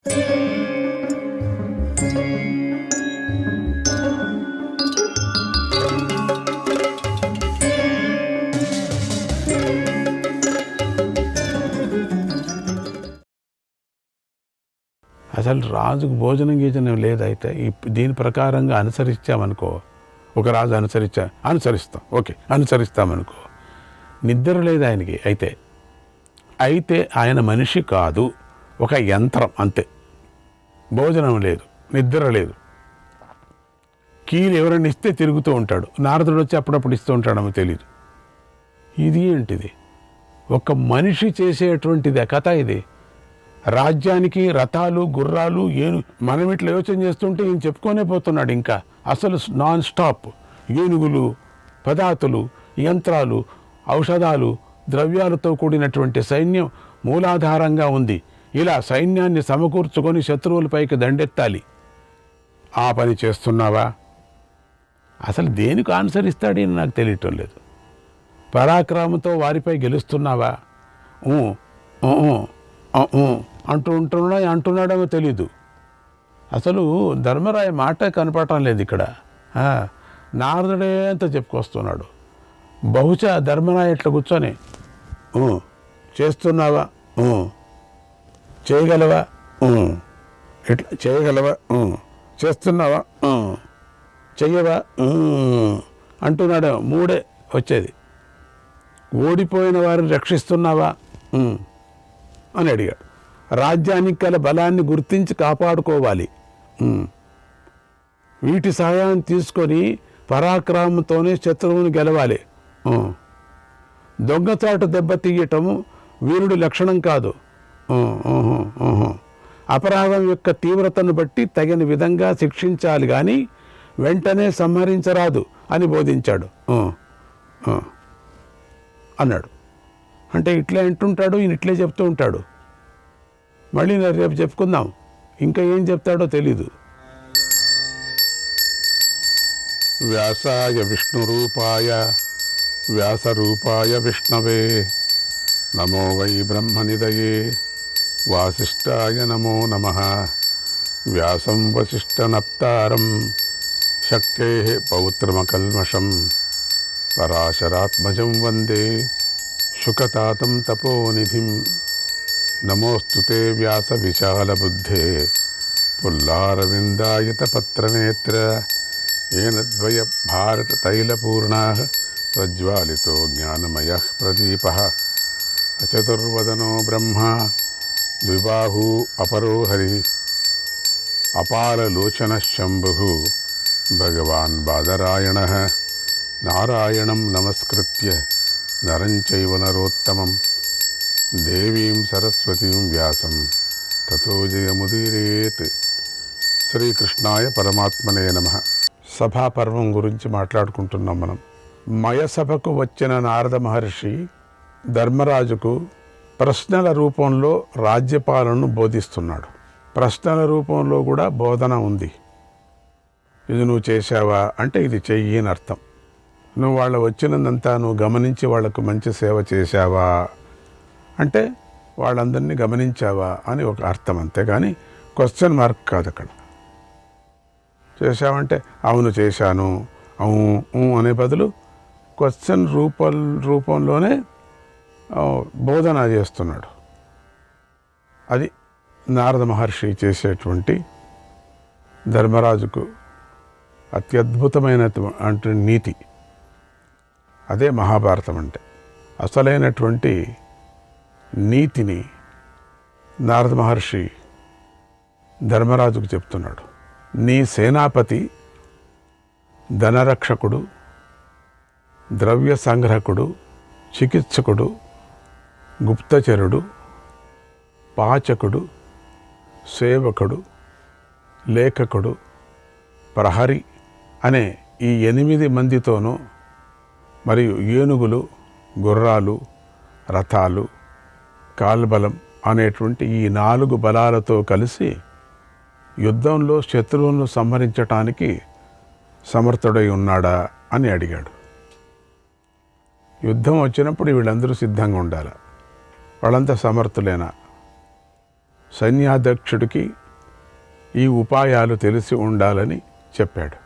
అసలు రాజుకు భోజనం గీజనం లేదైతే దీని ప్రకారంగా అనుసరించామనుకో, ఒక రాజు అనుసరిస్తాం, ఓకే అనుసరిస్తామనుకో, నిద్ర లేదు ఆయనకి. అయితే ఆయన మనిషి కాదు, ఒక యంత్రం అంతే. భోజనం లేదు, నిద్ర లేదు, కీలు ఎవరైనా ఇస్తే తిరుగుతూ ఉంటాడు. నారదుడు వచ్చి అప్పుడప్పుడు ఇస్తూ ఉంటాడేమో తెలియదు. ఇది ఏంటిది? ఒక మనిషి చేసేటువంటిదే కథ ఇది. రాజ్యానికి రథాలు గుర్రాలు మనం ఇట్లా యోచన చేస్తుంటే ఈయన చెప్పుకొనే పోతున్నాడు. ఇంకా అసలు నాన్ స్టాప్ ఏనుగులు, పదాతులు, యంత్రాలు, ఔషధాలు, ద్రవ్యాలతో కూడినటువంటి సైన్యం మూలాధారంగా ఉంది. ఇలా సైన్యాన్ని సమకూర్చుకొని శత్రువులపైకి దండెత్తాలి. ఆ పని చేస్తున్నావా? అసలు దేనికి అనుసరిస్తాడని నాకు తెలియటం లేదు. పరాక్రమంతో వారిపై గెలుస్తున్నావా? అంటున్నాడేమో తెలీదు. అసలు ధర్మరాయ మాట కనపడటం లేదు ఇక్కడ. నారదుడే అంత చెప్పుకొస్తున్నాడు. బహుశా ధర్మరాయ ఇట్లా కూర్చొని చేస్తున్నావా, చేయగలవా, ఇట్లా చేయగలవా, చేస్తున్నావా, చెయ్యవా అంటున్నాడేమో. మూడే వచ్చేది. ఓడిపోయిన వారిని రక్షిస్తున్నావా అని అడిగాడు. రాజ్యానికి గల బలాన్ని గుర్తించి కాపాడుకోవాలి. వీటి సహాయాన్ని తీసుకొని పరాక్రమంతోనే శత్రువుని గెలవాలి. దొంగచాటు దెబ్బతీయటము వీరుడి లక్షణం కాదు. అపరాధం యొక్క తీవ్రతను బట్టి తగిన విధంగా శిక్షించాలి కానీ వెంటనే సంహరించరాదు అని బోధించాడు అన్నాడు. అంటే ఇట్లే అంటుంటాడు, ఈయన ఇట్లే చెప్తూ ఉంటాడు. మళ్ళీ రేపు చెప్పుకుందాం, ఇంకా ఏం చెప్తాడో తెలీదు. వ్యాసాయ విష్ణురూపాయ వ్యాసరూపాయ విష్ణవే నమో వై బ్రహ్మనిదయే వాసిష్ఠాయ నమో నమః. వ్యాసం వసిష్ఠనప్తారం శక్తేః పౌత్రమకల్మషం పరాశరాత్మజం వందే శుకతాతం తపోనిధిం. నమోస్తుతే వ్యాస విశాల బుద్ధే పుల్లారవిందాయత పత్రనేత్ర ఏన ద్వయ భారత తైలపూర్ణా ప్రజ్వాలితో జ్ఞానమయ ప్రదీప. అచతుర్వదనో బ్రహ్మ ద్విబాహూ అపరో హరి అపారలోచన శంభు భగవాన్ బాదరాయణ. నారాయణం నమస్కృత్య నరం చైవ నరోత్తమం దేవీం సరస్వతీం వ్యాసం తతో జయముదీరేత్. శ్రీకృష్ణాయ పరమాత్మనే నమః. సభాపర్వం గురించి మాట్లాడుకుంటున్నాం మనం. మయసభకు వచ్చిన నారద మహర్షి ధర్మరాజుకు ప్రశ్నల రూపంలో రాజ్యపాలనను బోధిస్తున్నాడు. ప్రశ్నల రూపంలో కూడా బోధన ఉంది. ఇది నువ్వు చేశావా అంటే ఇది చెయ్యి అని అర్థం. నువ్వు వాళ్ళ వచ్చినందంతా నువ్వు గమనించి వాళ్లకు మంచి సేవ చేశావా అంటే వాళ్ళందరినీ గమనించావా అని ఒక అర్థం. అంతేగాని క్వశ్చన్ మార్క్ కాదు అక్కడ. చేశావంటే అవును చేశాను అవును అనే బదులు క్వశ్చన్ రూపంలోనే బోధన చేస్తున్నాడు. అది నారద మహర్షి చేసేటువంటి ధర్మరాజుకు అత్యద్భుతమైనటువంటి నీతి. అదే మహాభారతం అంటే. అసలైనటువంటి నీతిని నారద మహర్షి ధర్మరాజుకు చెప్తున్నాడు. నీ సేనాపతి ధనరక్షకుడు, ద్రవ్య సంగ్రహకుడు, చికిత్సకుడు, గుప్తచరుడు, పాచకుడు, సేవకుడు, లేఖకుడు, ప్రహరి అనే ఈ 8 మందితోనూ మరియు ఏనుగులు, గుర్రాలు, రథాలు, కాల్బలం అనేటువంటి ఈ 4 బలాలతో కలిసి యుద్ధంలో శత్రువులను సంహరించటానికి సమర్థుడై ఉన్నాడా అని అడిగాడు. యుద్ధం వచ్చినప్పుడు వీళ్ళందరూ సిద్ధంగా ఉండాలి. వాళ్ళంతా సమర్థులేనా? సైన్యాధ్యక్షుడికి ఈ ఉపాయాలు తెలిసి ఉండాలని చెప్పాడు.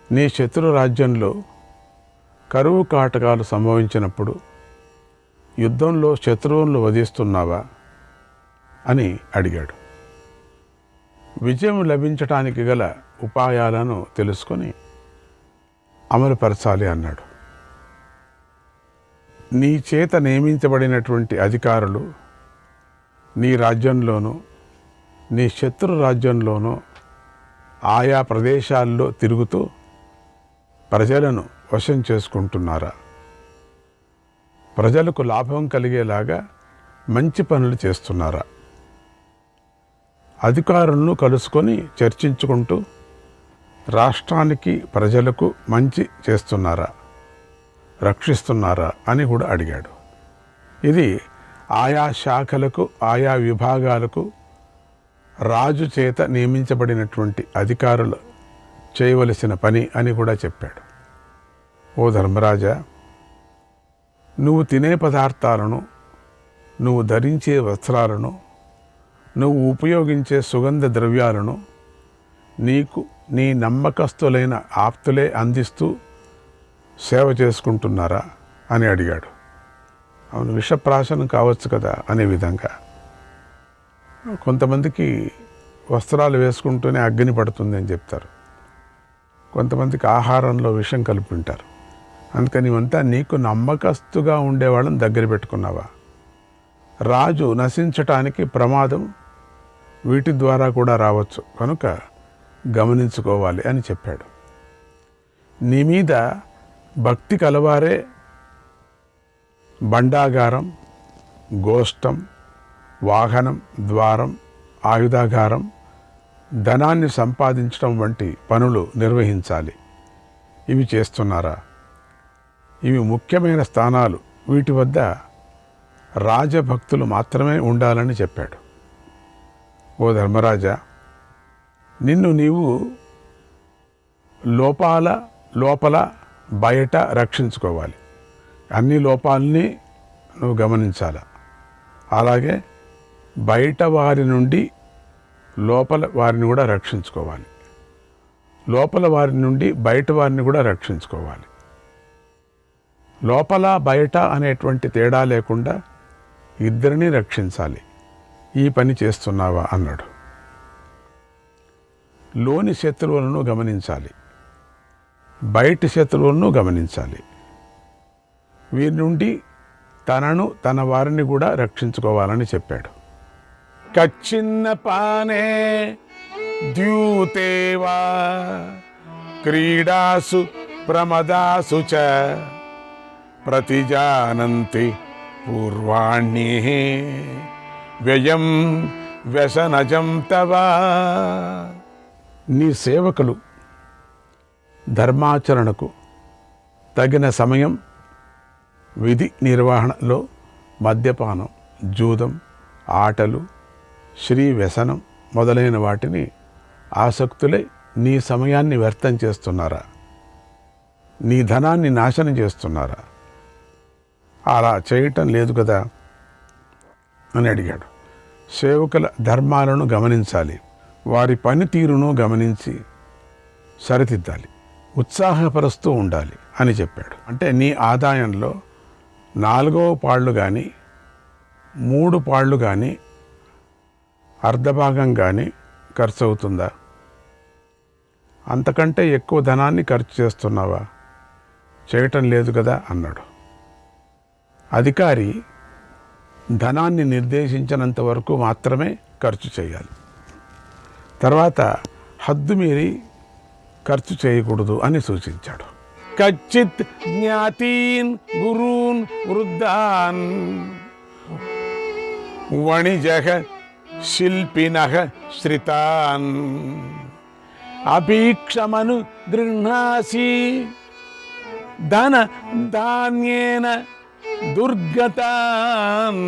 నీ శత్రు రాజ్యంలో కరువు కాటకాలు సంభవించినప్పుడు యుద్ధంలో శత్రువులను వధిస్తున్నావా అని అడిగాడు. విజయం లభించటానికి గల ఉపాయాలను తెలుసుకొని అమలుపరచాలి అన్నాడు. నీ చేత నియమించబడినటువంటి అధికారులు నీ రాజ్యంలోనూ నీ శత్రు రాజ్యంలోనూ ఆయా ప్రదేశాల్లో తిరుగుతూ ప్రజలను వశం చేసుకుంటున్నారా? ప్రజలకు లాభం కలిగేలాగా మంచి పనులు చేస్తున్నారా? అధికారులను కలుసుకొని చర్చించుకుంటూ రాష్ట్రానికి ప్రజలకు మంచి చేస్తున్నారా, రక్షిస్తున్నారా అని కూడా అడిగాడు. ఇది ఆయా శాఖలకు ఆయా విభాగాలకు రాజు చేత నియమించబడినటువంటి అధికారులు చేయవలసిన పని అని కూడా చెప్పాడు. ఓ ధర్మరాజా, నువ్వు తినే పదార్థాలను, నువ్వు ధరించే వస్త్రాలను, నువ్వు ఉపయోగించే సుగంధ ద్రవ్యాలను నీకు నీ నమ్మకస్తులైన ఆప్తులే అందిస్తూ సేవ చేసుకుంటున్నారా అని అడిగాడు. అవును, విషప్రాశనం కావచ్చు కదా అనే విధంగా. కొంతమందికి వస్త్రాలు వేసుకుంటూనే అగ్ని పడుతుంది అని చెప్తారు. కొంతమందికి ఆహారంలో విషం కలిపి ఉంటారు. అందుకని ఇవంతా నీకు నమ్మకస్తుగా ఉండేవాళ్ళని దగ్గర పెట్టుకున్నావా? రాజు నశించటానికి ప్రమాదం వీటి ద్వారా కూడా రావచ్చు, కనుక గమనించుకోవాలి అని చెప్పాడు. నీ మీద భక్తి కలవారే బండాగారం, గోష్టం, వాహనం, ద్వారం, ఆయుధాగారం, ధనాన్ని సంపాదించడం వంటి పనులు నిర్వహించాలి. ఇవి చేస్తున్నారా? ఇవి ముఖ్యమైన స్థానాలు. వీటి వద్ద రాజభక్తులు మాత్రమే ఉండాలని చెప్పాడు. ఓ ధర్మరాజా, నిన్ను నీవు లోపల బయట రక్షించుకోవాలి. అన్ని లోపాలని నువ్వు గమనించాలి. అలాగే బయట వారి నుండి లోపల వారిని కూడా రక్షించుకోవాలి. లోపల వారి నుండి బయట వారిని కూడా రక్షించుకోవాలి. లోపల బయట అనేటువంటి తేడా లేకుండా ఇద్దరిని రక్షించాలి. ఈ పని చేస్తున్నావా అన్నాడు. లోని శత్రువులను గమనించాలి, బయటి శత్రువులను గమనించాలి. వీరి నుండి తనను తన వారిని కూడా రక్షించుకోవాలని చెప్పాడు. కచ్చిన్న పానే ద్యూతేవా క్రీడాసు ప్రమదాసు చ ప్రతిజానంతి పూర్వాణ్యే వ్యయం వ్యసనజం తవా. నీ సేవకులు ధర్మాచరణకు తగిన సమయం, విధి నిర్వహణలో మద్యపానం, జూదం, ఆటలు, శ్రీ వ్యసనం మొదలైన వాటిని ఆసక్తులై నీ సమయాన్ని వ్యర్థం చేస్తున్నారా? నీ ధనాన్ని నాశనం చేస్తున్నారా? అలా చేయటం లేదు కదా అని అడిగాడు. సేవకుల ధర్మాలను గమనించాలి, వారి పనితీరును గమనించి సరిదిద్దాలి, ఉత్సాహపరుస్తూ ఉండాలి అని చెప్పాడు. అంటే నీ ఆదాయంలో 4వ పాళ్ళు కానీ 3 పాళ్ళు కానీ అర్ధభాగం కానీ ఖర్చు అవుతుందా? అంతకంటే ఎక్కువ ధనాన్ని ఖర్చు చేస్తున్నావా? చేయటం లేదు కదా అన్నాడు. అధికారి ధనాన్ని నిర్దేశించినంత వరకు మాత్రమే ఖర్చు చేయాలి. తర్వాత హద్దు మీరి ఖర్చు చేయకూడదు అని సూచించాడు. కచ్చిత్ జ్ఞాతీన్ గురూన్ వృద్ధాన్ వణిజః శిల్పినః శ్రితాన్ అభీక్షమను గృహ్ణాసి ధన ధాన్యేన దుర్గతాన్.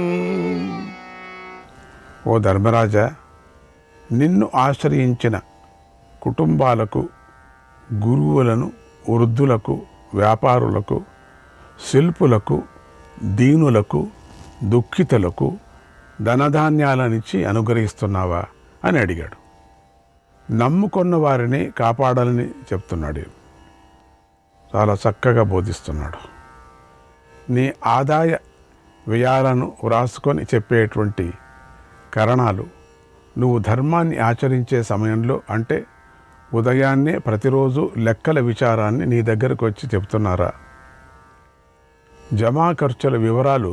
ఓ ధర్మరాజా, నిన్ను ఆశ్రయించిన కుటుంబాలకు, గురువులను, వృద్ధులకు, వ్యాపారులకు, శిల్పులకు, దీనులకు, దుఃఖితులకు, ధనధాన్యాలనిచ్చి అనుగ్రహిస్తున్నావా అని అడిగాడు. నమ్ముకున్న వారిని కాపాడాలని చెప్తున్నాడు. చాలా చక్కగా బోధిస్తున్నాడు. నీ ఆదాయ వ్యయాలను వ్రాసుకొని చెప్పేటువంటి కరణాలు నువ్వు ధర్మాన్ని ఆచరించే సమయంలో, అంటే ఉదయాన్నే ప్రతిరోజు లెక్కల విచారాన్ని నీ దగ్గరకు వచ్చి చెప్తున్నారా? జమా ఖర్చుల వివరాలు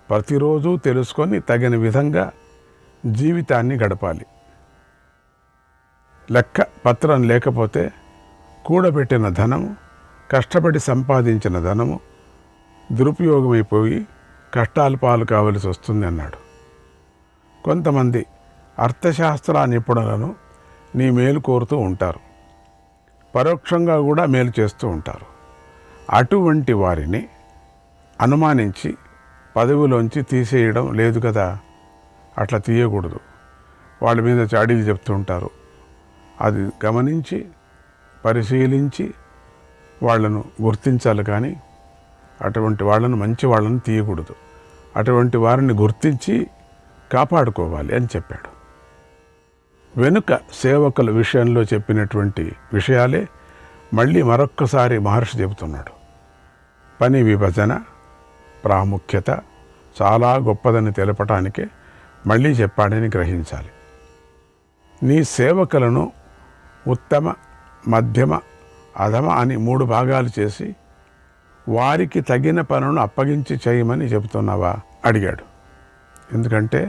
ప్రతిరోజు తెలుసుకొని తగిన విధంగా జీవితాన్ని గడపాలి. లెక్క పత్రం లేకపోతే కూడబెట్టిన ధనము, కష్టపడి సంపాదించిన ధనము దురుపయోగమైపోయి కష్టాల పాలు కావలసి వస్తుంది అన్నాడు. కొంతమంది అర్థశాస్త్ర నిపుణులను నీ మేలు కోరుతూ ఉంటారు, పరోక్షంగా కూడా మేలు చేస్తూ ఉంటారు. అటువంటి వారిని అనుమానించి పదవిలోంచి తీసేయడం లేదు కదా. అట్లా తీయకూడదు. వాళ్ళ మీద చాడీలు చెప్తూ ఉంటారు. అది గమనించి పరిశీలించి వాళ్ళను గుర్తించాలి, కానీ అటువంటి వాళ్ళను, మంచి వాళ్ళను తీయకూడదు. అటువంటి వారిని గుర్తించి కాపాడుకోవాలి అని చెప్పాడు. వెనుక సేవకుల విషయంలో చెప్పినటువంటి విషయాలే మళ్ళీ మరొక్కసారి మహర్షి చెబుతున్నాడు. పని విభజన ప్రాముఖ్యత చాలా గొప్పదని తెలపటానికే మళ్ళీ చెప్పాడని గ్రహించాలి. నీ సేవకులను ఉత్తమ, మధ్యమ, అధమ అని 3 భాగాలు చేసి వారికి తగిన పనులను అప్పగించి చేయమని చెబుతున్నావా అడిగాడు. ఎందుకంటే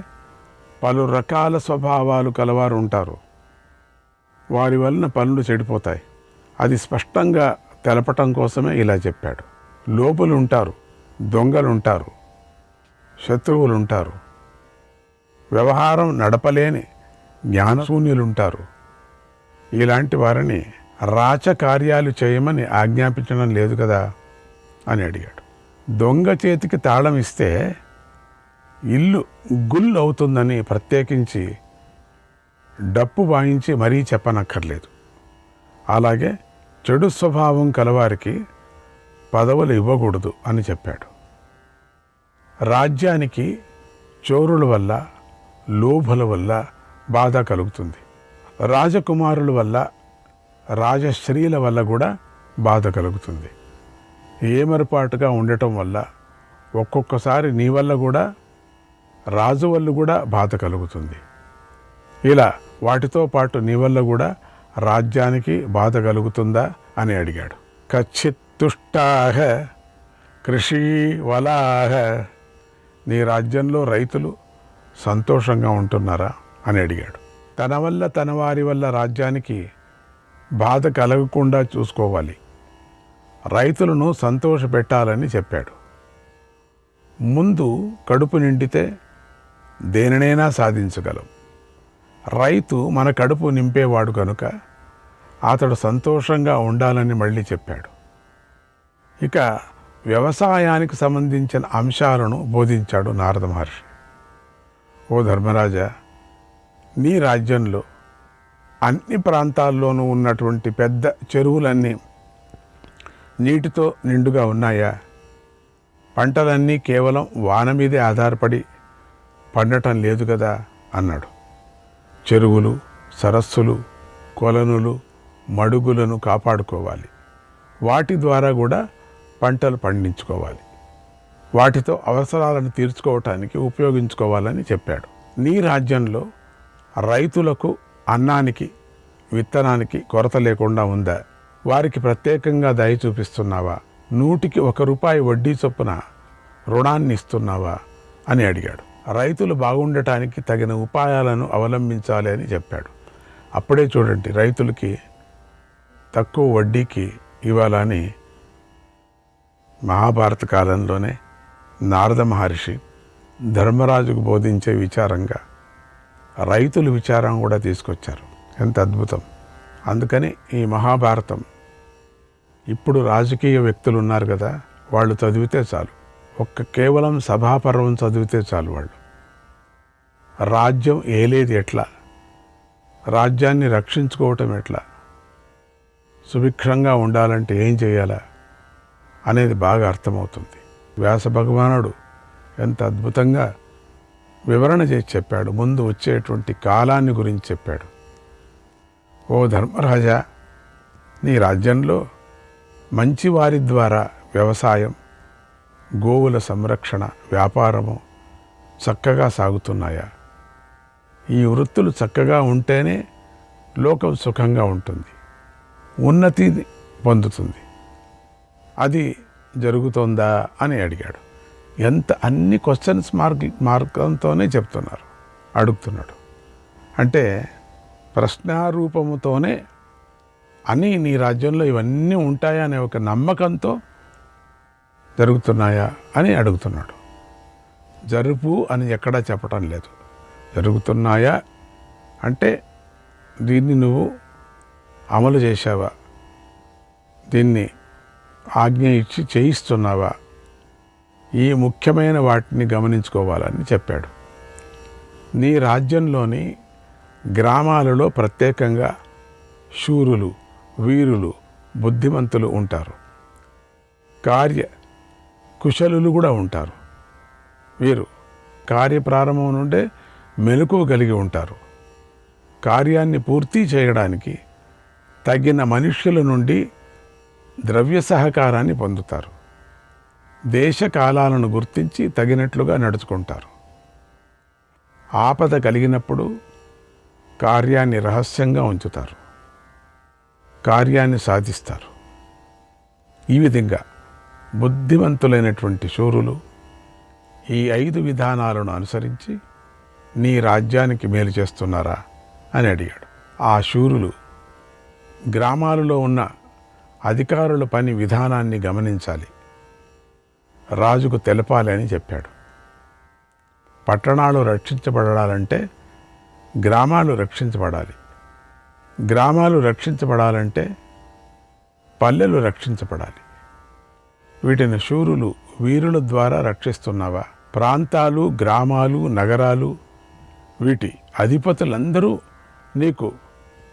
పలు రకాల స్వభావాలు కలవారు ఉంటారు. వారి వలన పనులు చెడిపోతాయి. అది స్పష్టంగా తెలపటం కోసమే ఇలా చెప్పాడు. లోపులుంటారు, దొంగలుంటారు, శత్రువులుంటారు, వ్యవహారం నడపలేని జ్ఞానశూన్యులుంటారు. ఇలాంటి వారిని రాచకార్యాలు చేయమని ఆజ్ఞాపించడం లేదు కదా అని అడిగాడు. దొంగ చేతికి తాళం ఇస్తే ఇల్లు గుల్ అవుతుందని ప్రత్యేకించి డప్పు వాయించి మరీ చెప్పనక్కర్లేదు. అలాగే చెడు స్వభావం కలవారికి పదవులు ఇవ్వకూడదు అని చెప్పాడు. రాజ్యానికి చోరుల వల్ల, లోభుల వల్ల బాధ కలుగుతుంది. రాజకుమారుల వల్ల, రాజశ్రీల వల్ల కూడా బాధ కలుగుతుంది. ఏమరపాటుగా ఉండటం వల్ల ఒక్కొక్కసారి నీ వల్ల కూడా, రాజు వల్ల కూడా బాధ కలుగుతుంది. ఇలా వాటితో పాటు నీ వల్ల కూడా రాజ్యానికి బాధ కలుగుతుందా అని అడిగాడు. కచ్చిత్తుష్టాహ కృషి వలాహ, నీ రాజ్యంలో రైతులు సంతోషంగా ఉంటున్నారా అని అడిగాడు. తన వల్ల, తన వారి వల్ల రాజ్యానికి బాధ కలగకుండా చూసుకోవాలి. రైతులను సంతోషపెట్టాలని చెప్పాడు. ముందు కడుపు నిండితే దేనినైనా సాధించగలం. రైతు మన కడుపు నింపేవాడు కనుక అతడు సంతోషంగా ఉండాలని మళ్ళీ చెప్పాడు. ఇక వ్యవసాయానికి సంబంధించిన అంశాలను బోధించాడు నారద మహర్షి. ఓ ధర్మరాజా, నీ రాజ్యంలో అన్ని ప్రాంతాల్లోనూ ఉన్నటువంటి పెద్ద చెరువులన్నీ నీటితో నిండుగా ఉన్నాయా? పంటలన్నీ కేవలం వాన మీదే ఆధారపడి పండటం లేదు కదా అన్నాడు. చెరువులు, సరస్సులు, కొలనులు, మడుగులను కాపాడుకోవాలి. వాటి ద్వారా కూడా పంటలు పండించుకోవాలి. వాటితో అవసరాలను తీర్చుకోవటానికి ఉపయోగించుకోవాలని చెప్పాడు. నీ రాజ్యంలో రైతులకు అన్నానికి, విత్తనానికి కొరత లేకుండా ఉందా? వారికి ప్రత్యేకంగా దయ చూపిస్తున్నావా? 100కి 1 రూపాయి వడ్డీ చొప్పున రుణాన్ని ఇస్తున్నావా అని అడిగాడు. రైతులు బాగుండటానికి తగిన ఉపాయాలను అవలంబించాలి అని చెప్పాడు. అప్పుడే చూడండి, రైతులకి తక్కువ వడ్డీకి ఇవ్వాలని మహాభారత కాలంలోనే నారద మహర్షి ధర్మరాజుకు బోధించే విచారంగా రైతుల విచారం కూడా తీసుకొచ్చారు. ఎంత అద్భుతం! అందుకని ఈ మహాభారతం ఇప్పుడు రాజకీయ వ్యక్తులు ఉన్నారు కదా, వాళ్ళు చదివితే చాలు. కేవలం సభాపర్వం చదివితే చాలు. వాళ్ళు రాజ్యం ఏలేది ఎట్లా, రాజ్యాన్ని రక్షించుకోవటం ఎట్లా, సుభిక్షంగా ఉండాలంటే ఏం చేయాలా అనేది బాగా అర్థమవుతుంది. వ్యాస భగవానుడు ఎంత అద్భుతంగా వివరణ చేసి చెప్పాడు. ముందు వచ్చేటువంటి కాలాన్ని గురించి చెప్పాడు. ఓ ధర్మరాజా, నీ రాజ్యంలో మంచివారి ద్వారా వ్యవసాయం, గోవుల సంరక్షణ, వ్యాపారము చక్కగా సాగుతున్నాయా? ఈ వృత్తులు చక్కగా ఉంటేనే లోకం సుఖంగా ఉంటుంది, ఉన్నతి పొందుతుంది. అది జరుగుతుందా అని అడిగాడు. అన్ని క్వశ్చన్స్ మార్గంతోనే అడుగుతున్నాడు. అంటే ప్రశ్నారూపముతోనే అని నీ రాజ్యంలో ఇవన్నీ ఉంటాయా అనే ఒక నమ్మకంతో జరుగుతున్నాయా అని అడుగుతున్నాడు. జరుపు అని ఎక్కడా చెప్పటం లేదు. జరుగుతున్నాయా అంటే దీన్ని నువ్వు అమలు చేశావా, దీన్ని ఆజ్ఞ ఇచ్చి చేయిస్తున్నావా, ఈ ముఖ్యమైన వాటిని గమనించుకోవాలని చెప్పాడు. నీ రాజ్యంలోని గ్రామాలలో ప్రత్యేకంగా శూరులు, వీరులు, బుద్ధిమంతులు ఉంటారు. కుశలులు కూడా ఉంటారు. వీరు కార్యప్రారంభం నుండే మెలకువ కలిగి ఉంటారు. కార్యాన్ని పూర్తి చేయడానికి తగిన మనుష్యుల నుండి ద్రవ్య సహకారాన్ని పొందుతారు. దేశ కాలాలను గుర్తించి తగినట్లుగా నడుచుకుంటారు. ఆపద కలిగినప్పుడు కార్యాన్ని రహస్యంగా ఉంచుతారు, కార్యాన్ని సాధిస్తారు. ఈ విధంగా బుద్ధిమంతులైనటువంటి శూరులు ఈ 5 విధానాలను అనుసరించి నీ రాజ్యానికి మేలు చేస్తున్నారా అని అడిగాడు. ఆ శూరులు గ్రామాలలో ఉన్న అధికారుల పని విధానాన్ని గమనించాలి, రాజుకు తెలపాలి అని చెప్పాడు. పట్టణాలు రక్షించబడాలంటే గ్రామాలు రక్షించబడాలి, గ్రామాలు రక్షించబడాలంటే పల్లెలు రక్షించబడాలి. వీటిని శూరులు, వీరుల ద్వారా రక్షిస్తున్నావా? ప్రాంతాలు, గ్రామాలు, నగరాలు, వీటి అధిపతులందరూ నీకు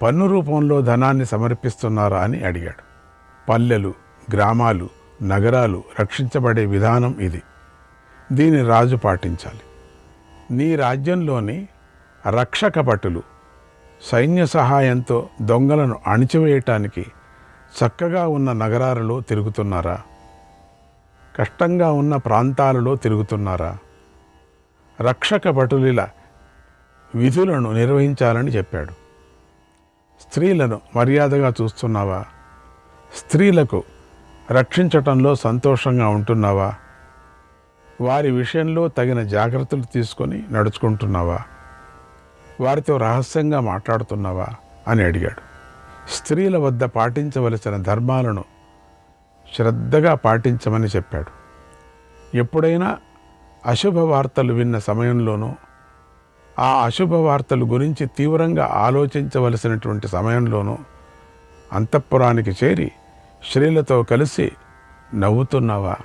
పన్ను రూపంలో ధనాన్ని సమర్పిస్తున్నారా అని అడిగాడు. పల్లెలు, గ్రామాలు, నగరాలు రక్షించబడే విధానం ఇది. దీన్ని రాజు పాటించాలి. నీ రాజ్యంలోని రక్షక భటులు సైన్య సహాయంతో దొంగలను అణిచివేయటానికి చక్కగా ఉన్న నగరాలలో తిరుగుతున్నారా? కష్టంగా ఉన్న ప్రాంతాలలో తిరుగుతున్నారా? రక్షక భటుల విధులను నిర్వహించాలని చెప్పాడు. స్త్రీలను మర్యాదగా చూస్తున్నావా? స్త్రీలకు రక్షించటంలో సంతోషంగా ఉంటున్నావా? వారి విషయంలో తగిన జాగ్రత్తలు తీసుకొని నడుచుకుంటున్నావా? వారితో రహస్యంగా మాట్లాడుతున్నావా అని అడిగాడు. స్త్రీల వద్ద పాటించవలసిన ధర్మాలను శ్రద్ధగా పాటించమని చెప్పాడు. ఎప్పుడైనా అశుభ వార్తలు విన్న సమయంలోనూ, ఆ అశుభ వార్తల గురించి తీవ్రంగా ఆలోచించవలసినటువంటి సమయంలోనూ అంతఃపురానికి చేరి స్త్రీలతో కలిసి నవ్వుతున్నావా?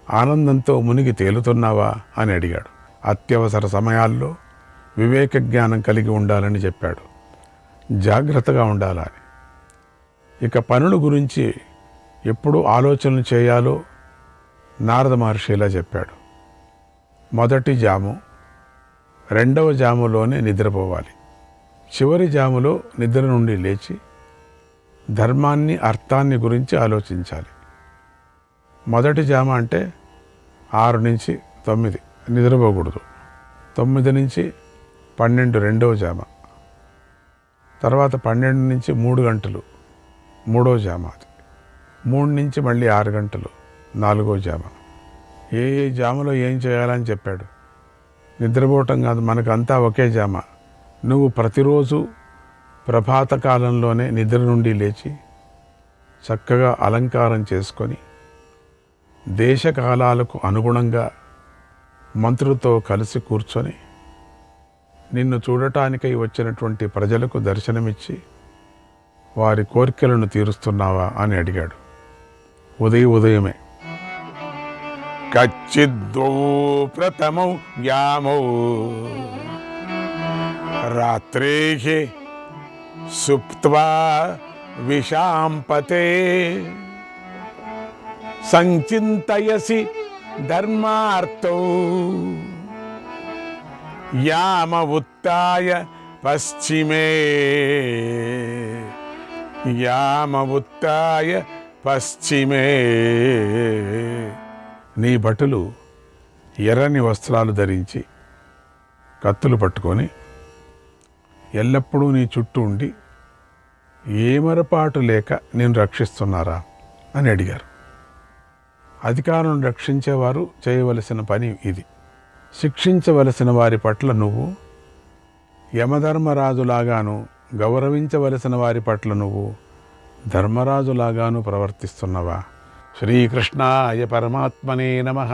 ఆనందంతో మునిగి తేలుతున్నావా అని అడిగాడు. అత్యవసర సమయాల్లో వివేక జ్ఞానం కలిగి ఉండాలని చెప్పాడు. జాగ్రత్తగా ఉండాలని. ఇక పనుల గురించి ఎప్పుడు ఆలోచనలు చేయాలో నారద మహర్షి ఇలా చెప్పాడు. మొదటి జాము, రెండవ జాములోనే నిద్రపోవాలి. చివరి జాములో నిద్ర నుండి లేచి ధర్మాన్ని, అర్థాన్ని గురించి ఆలోచించాలి. మొదటి జామ అంటే 6 నుంచి 9 నిద్రపోకూడదు. 9 నుంచి 12 రెండవ జామ. తర్వాత 12 నుంచి 3 గంటలు మూడో జామ. 3 నుంచి మళ్ళీ 6 గంటలు నాలుగో జామ. ఏ జామలో ఏం చేయాలని చెప్పాడు. నిద్రపోవటం కాదు, మనకంతా ఒకే జామ. నువ్వు ప్రతిరోజు ప్రభాత కాలంలోనే నిద్ర నుండి లేచి చక్కగా అలంకారం చేసుకొని దేశకాలాలకు అనుగుణంగా మంత్రులతో కలిసి కూర్చొని నిన్ను చూడటానికై వచ్చినటువంటి ప్రజలకు దర్శనమిచ్చి వారి కోరికలను తీరుస్తున్నావా అని అడిగాడు. ఉదయమే కచ్చిద్వౌ ప్రథమౌ యామౌ రాత్రేః సుప్త్వా విశాంపతే సంచింతయసి ధర్మార్థౌ యామ ఉత్తాయ పశ్చిమే, యామ ఉత్తాయ పశ్చిమే. నీ భటులు ఎర్రని వస్త్రాలు ధరించి కత్తులు పట్టుకొని ఎల్లప్పుడూ నీ చుట్టూ ఉండి ఏమరపాటు లేక నేను రక్షిస్తున్నారా అని అడిగారు. అధికారం రక్షించేవారు చేయవలసిన పని ఇది. శిక్షించవలసిన వారి పట్ల నువ్వు యమధర్మరాజులాగాను, గౌరవించవలసిన వారి పట్ల నువ్వు ధర్మరాజులాగాను ప్రవర్తిస్తున్నవా? శ్రీకృష్ణాయ పరమాత్మనే నమః.